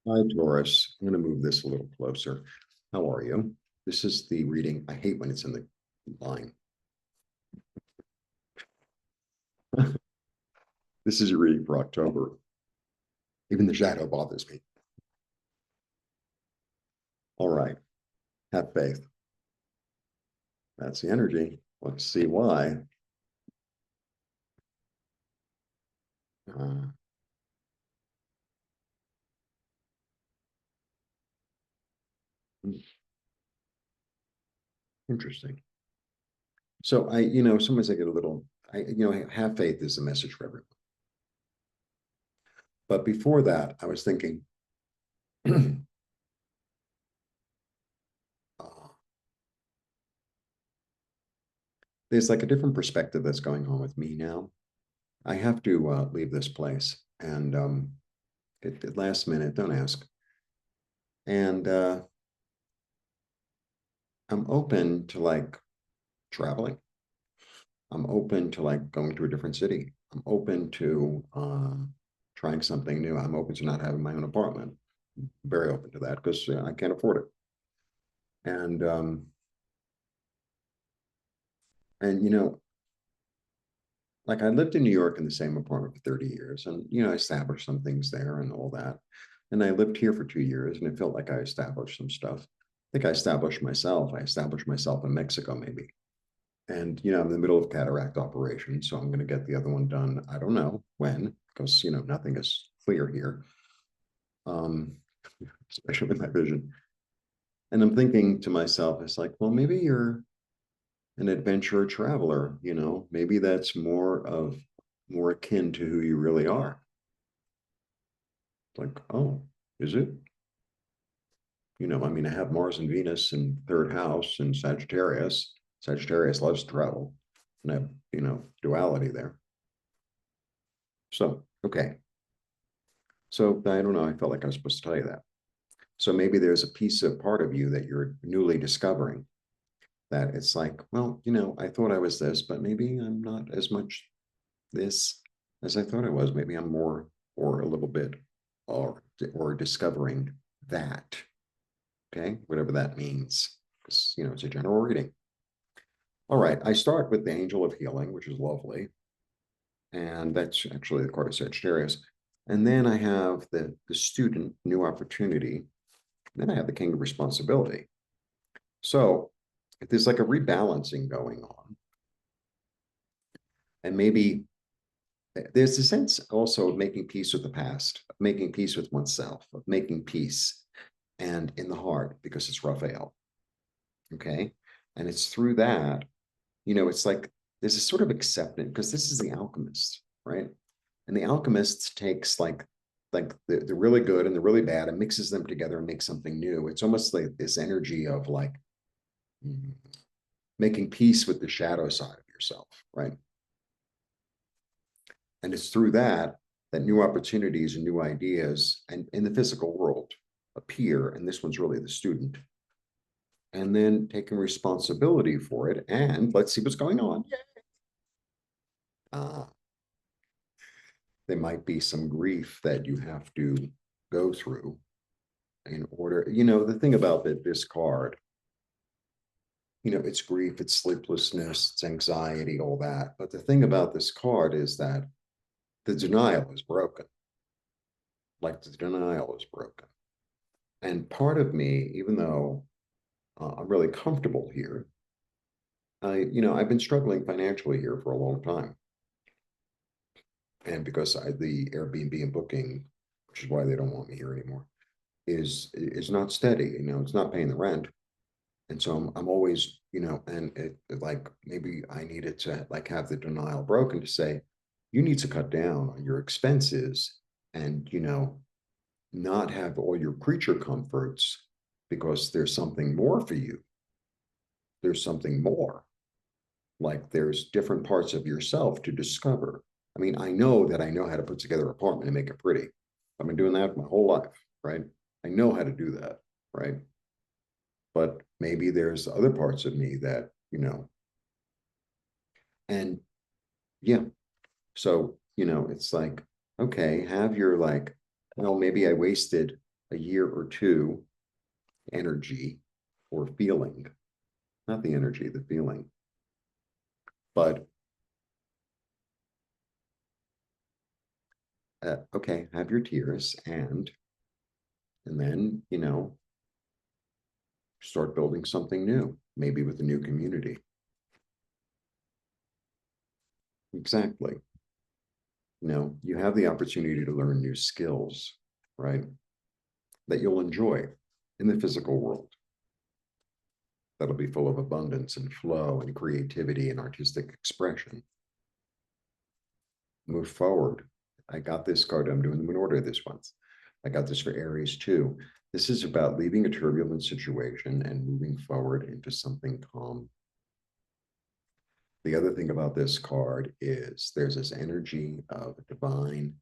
Hi, Taurus. I'm going to move this a little closer. How are you? This is the reading. I hate when it's in the line. This is a reading for October. Even the shadow bothers me. All right. Have faith. That's the energy. Let's see why. Uh, Interesting. So sometimes I get a little, have faith is a message for everyone. But before that, I was thinking, there's like a different perspective that's going on with me now. I have to leave this place, and at last minute, don't ask. And I'm open to like traveling. I'm open to like going to a different city. I'm open to trying something new. I'm open to not having my own apartment. Very open to that because I can't afford it. And and like I lived in New York in the same apartment for 30 years, and I established some things there and all that. And I lived here for 2 years, and it felt like I established some stuff. I think I established myself. I established myself in Mexico, maybe. And I'm in the middle of cataract operation, so I'm going to get the other one done. I don't know when, because nothing is clear here, um, especially with my vision. And I'm thinking to myself, it's like, well, maybe you're an adventurer traveler. Maybe that's more akin to who you really are. It's like, oh, is it? I mean, I have Mars and Venus in third house and Sagittarius. Sagittarius loves travel, and I have duality there. So okay. So I don't know. I felt like I was supposed to tell you that. So maybe there's a piece of part of you that you're newly discovering that it's like, well, I thought I was this, but maybe I'm not as much this as I thought I was. Maybe I'm more or a little bit or discovering that. Okay, whatever that means. Because it's a general reading. All right, I start with the Angel of Healing, which is lovely. And that's actually the card of Sagittarius. And then I have the student, new opportunity. Then I have the King of Responsibility. So if there's like a rebalancing going on, and maybe there's a sense also of making peace with the past, of making peace with oneself, of making peace and in the heart, because it's Raphael. Okay. And it's through that, it's like there's a sort of acceptance because this is the alchemist, right? And the alchemist takes like the really good and the really bad and mixes them together and makes something new. It's almost like this energy of like making peace with the shadow side of yourself, right? And it's through that that new opportunities and new ideas and in the physical world appear. And this one's really the student. And then taking responsibility for it. And let's see what's going on. There might be some grief that you have to go through in order. The thing about this card, it's grief, it's sleeplessness, it's anxiety, all that. But the thing about this card is that the denial is broken. Like the denial is broken. And part of me, even though I'm really comfortable here, I've been struggling financially here for a long time. And because the Airbnb and booking, which is why they don't want me here anymore, is not steady. It's not paying the rent. And so I'm always, and like maybe I needed to like have the denial broken to say, you need to cut down on your expenses and, not have all your creature comforts because there's something more for you. There's something more. Like there's different parts of yourself to discover. I mean, I know that I know how to put together an apartment and make it pretty. I've been doing that my whole life, right? I know how to do that, right? But maybe there's other parts of me that, and yeah. So, it's like, okay, have your like, well, maybe I wasted a year or two energy or feeling, not the energy, the feeling. But okay, have your tears and then, start building something new, maybe with a new community. Exactly. You have the opportunity to learn new skills, right? That you'll enjoy in the physical world. That'll be full of abundance and flow and creativity and artistic expression. Move forward. I got this card. I'm doing them in order this month. I got this for Aries too. This is about leaving a turbulent situation and moving forward into something calm. The other thing about this card is there's this energy of a divine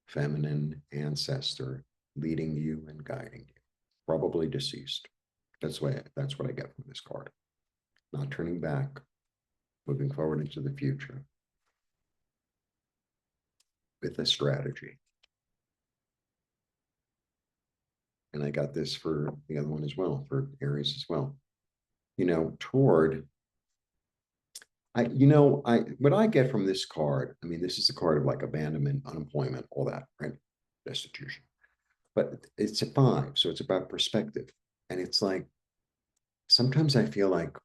feminine ancestor leading you and guiding you, probably deceased. That's what I get from this card. Not turning back, moving forward into the future with a strategy. And I got this for the other one as well, for Aries as well. Toward what I get from this card, I mean, this is a card of like abandonment, unemployment, all that, right? Destitution. But it's a 5, so it's about perspective. And it's like, sometimes I feel like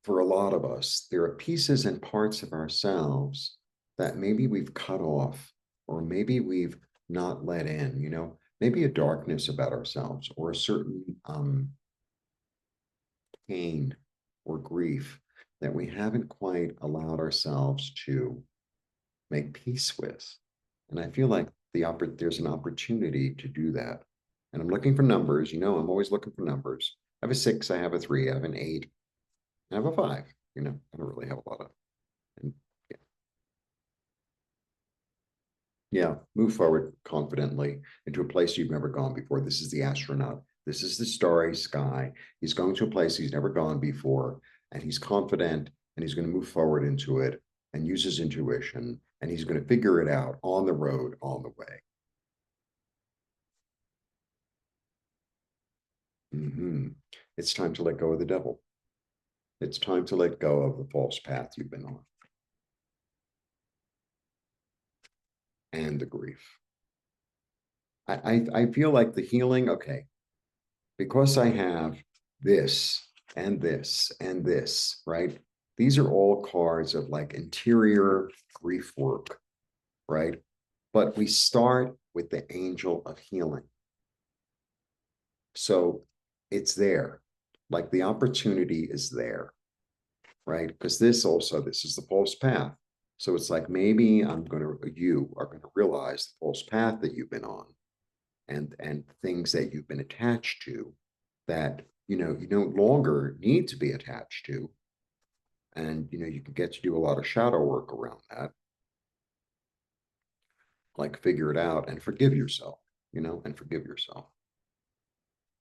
for a lot of us, there are pieces and parts of ourselves that maybe we've cut off, or maybe we've not let in, maybe a darkness about ourselves, or a certain pain or grief that we haven't quite allowed ourselves to make peace with. And I feel like there's an opportunity to do that. And I'm looking for numbers. I'm always looking for numbers. I have a 6, I have a 3, I have an 8, I have a 5. I don't really have a lot of. And yeah. Yeah, move forward confidently into a place you've never gone before. This is the astronaut. This is the starry sky. He's going to a place he's never gone before, and he's confident, and he's going to move forward into it and use his intuition, and he's going to figure it out on the road, on the way. It's time to let go of the devil. It's time to let go of the false path you've been on and the grief. I feel like the healing, okay, because I have this and this and this, right? These are all cards of like interior grief work, right? But we start with the angel of healing. So it's there, like the opportunity is there, right? Because this is the false path. So it's like maybe you are going to realize the false path that you've been on and things that you've been attached to that you no longer need to be attached to, and you can get to do a lot of shadow work around that, like figure it out and forgive yourself.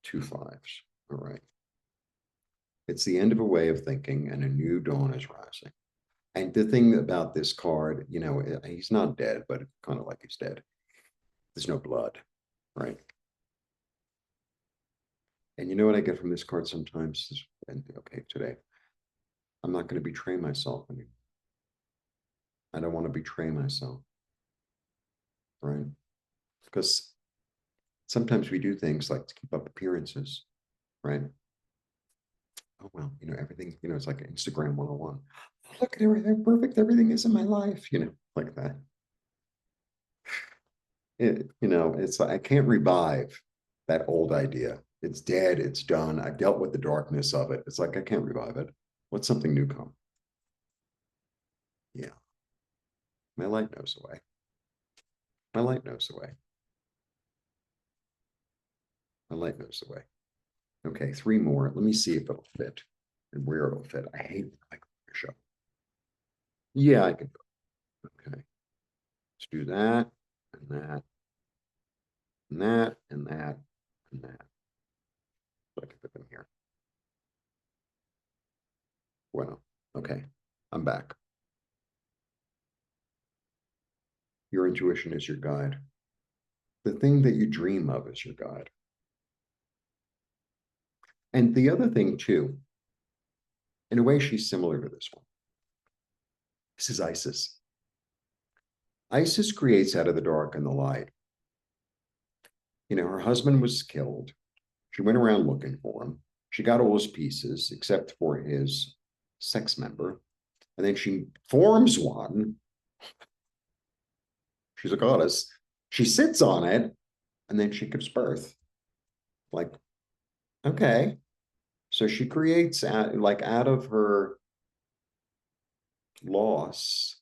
2 5s. All right, it's the end of a way of thinking and a new dawn is rising. And the thing about this card, he's not dead, but it's kind of like he's dead. There's no blood, right? And you know what I get from this card sometimes? And okay, today, I'm not going to betray myself anymore. I don't want to betray myself, right? Because sometimes we do things like to keep up appearances, right? Oh, well, everything, it's like Instagram 101. Look at everything, perfect everything is in my life, like that. It's like I can't revive that old idea. It's dead, it's done. I've dealt with the darkness of it. It's like I can't revive it. Let something new come. Yeah. My light knows the way. My light knows the way. My light knows the way. Okay, 3 more. Let me see if it'll fit and where it'll fit. I hate my show. Yeah, I can do it. Okay. Let's do that and that and that and that and that. So I can put them here. Well, okay. I'm back. Your intuition is your guide. The thing that you dream of is your guide. And the other thing too, in a way, she's similar to this one. This is Isis. Isis creates out of the dark and the light. You know, her husband was killed. She went around looking for him. She got all his pieces except for his sex member. And then she forms one. She's a goddess. She sits on it, and then she gives birth. Like, okay. So she creates, out of her loss,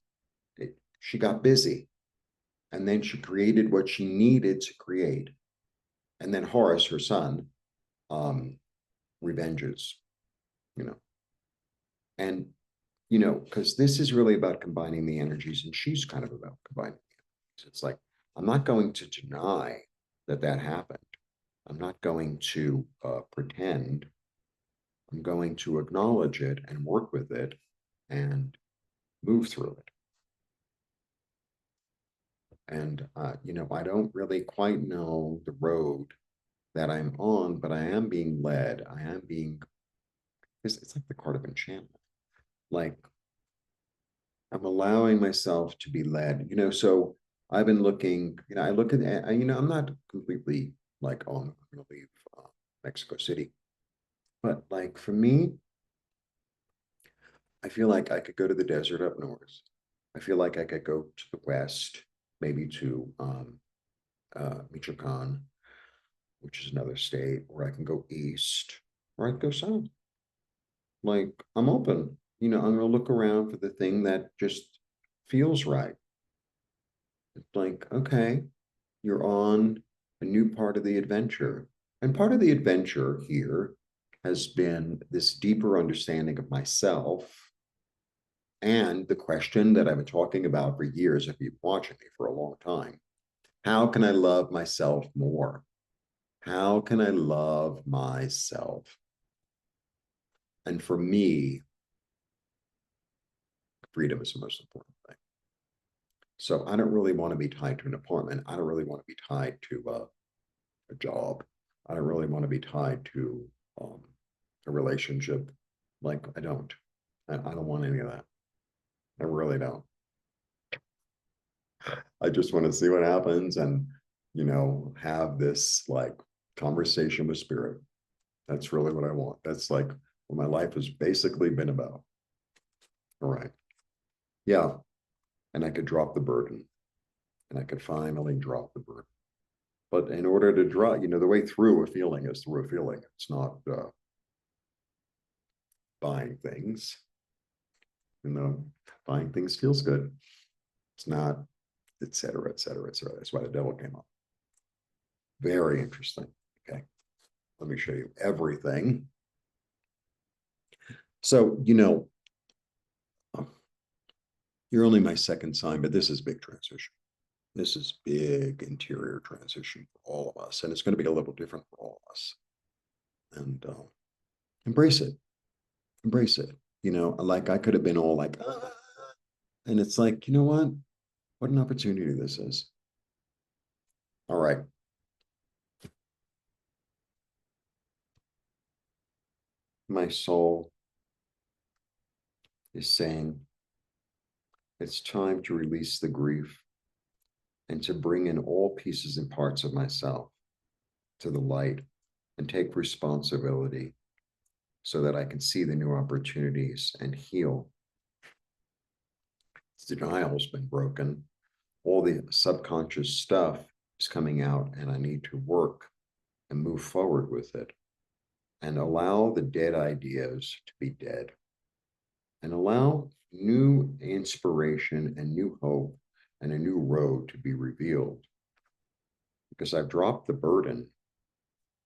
she got busy. And then she created what she needed to create. And then Horus, her son, revenges, you know. And, you know, because this is really about combining the energies, and she's kind of about combining the energies. It's like, I'm not going to deny that that happened. I'm not going to pretend. I'm going to acknowledge it and work with it and move through it. And, you know, I don't really quite know the road that I'm on, but I am being led. I am being, it's like the card of enchantment. Like, I'm allowing myself to be led, you know. So I've been looking, you know, I look at, you know, I'm not completely like, oh, I'm going to leave Mexico City. But like for me, I feel like I could go to the desert up north. I feel like I could go to the west, maybe to Michoacan, which is another state, or I can go east, or I can go south. Like I'm open, you know, I'm gonna look around for the thing that just feels right. It's like, okay, you're on a new part of the adventure. And part of the adventure here has been this deeper understanding of myself. And the question that I've been talking about for years, if you've been watching me for a long time, how can I love myself more? How can I love myself? And for me, freedom is the most important thing. So I don't really want to be tied to an apartment. I don't really want to be tied to a job. I don't really want to be tied to a relationship. Like I don't. I don't want any of that. I really don't. I just want to see what happens and, you know, have this like conversation with spirit. That's really what I want. That's like what my life has basically been about. All right. Yeah. And I could drop the burden, and I could finally drop the burden. But in order to drop, you know, the way through a feeling is through a feeling. It's not buying things. You know, buying things feels good. It's not, et cetera, et cetera, et cetera. That's why the devil came up. Very interesting. Okay. Let me show you everything. So, you know, you're only my second sign, but this is big transition. This is big interior transition for all of us. And it's going to be a little different for all of us. And embrace it. Embrace it. You know, like I could have been all like, ah. And it's like, you know what? What an opportunity this is. All right. My soul is saying it's time to release the grief and to bring in all pieces and parts of myself to the light and take responsibility so that I can see the new opportunities and heal. Denial's been broken. All the subconscious stuff is coming out, and I need to work and move forward with it and allow the dead ideas to be dead and allow new inspiration and new hope and a new road to be revealed. Because I've dropped the burden,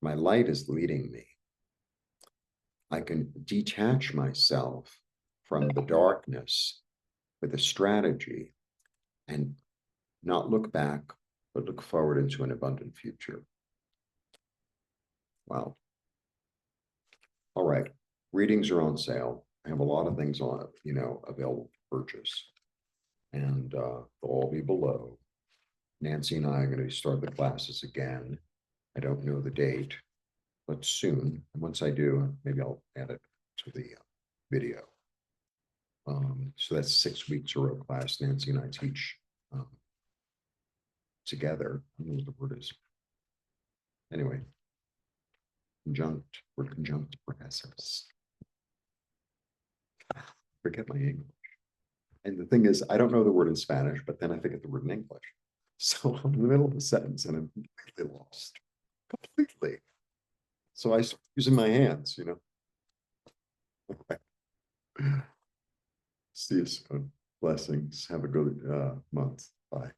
my light is leading me. I can detach myself from the darkness with a strategy and not look back, but look forward into an abundant future. Wow. All right. Readings are on sale. I have a lot of things on, you know, available for purchase. And they'll all be below. Nancy and I are going to start the classes again. I don't know the date. but soon. And once I do, maybe I'll add it to the video. So that's 6 weeks a row class. Nancy and I teach together. I don't know what the word is. Anyway, we're conjunct professors. Forget my English. And the thing is, I don't know the word in Spanish, but then I forget the word in English. So I'm in the middle of a sentence and I'm completely lost. Completely. So I start using my hands, See you soon. Blessings. Have a good month. Bye.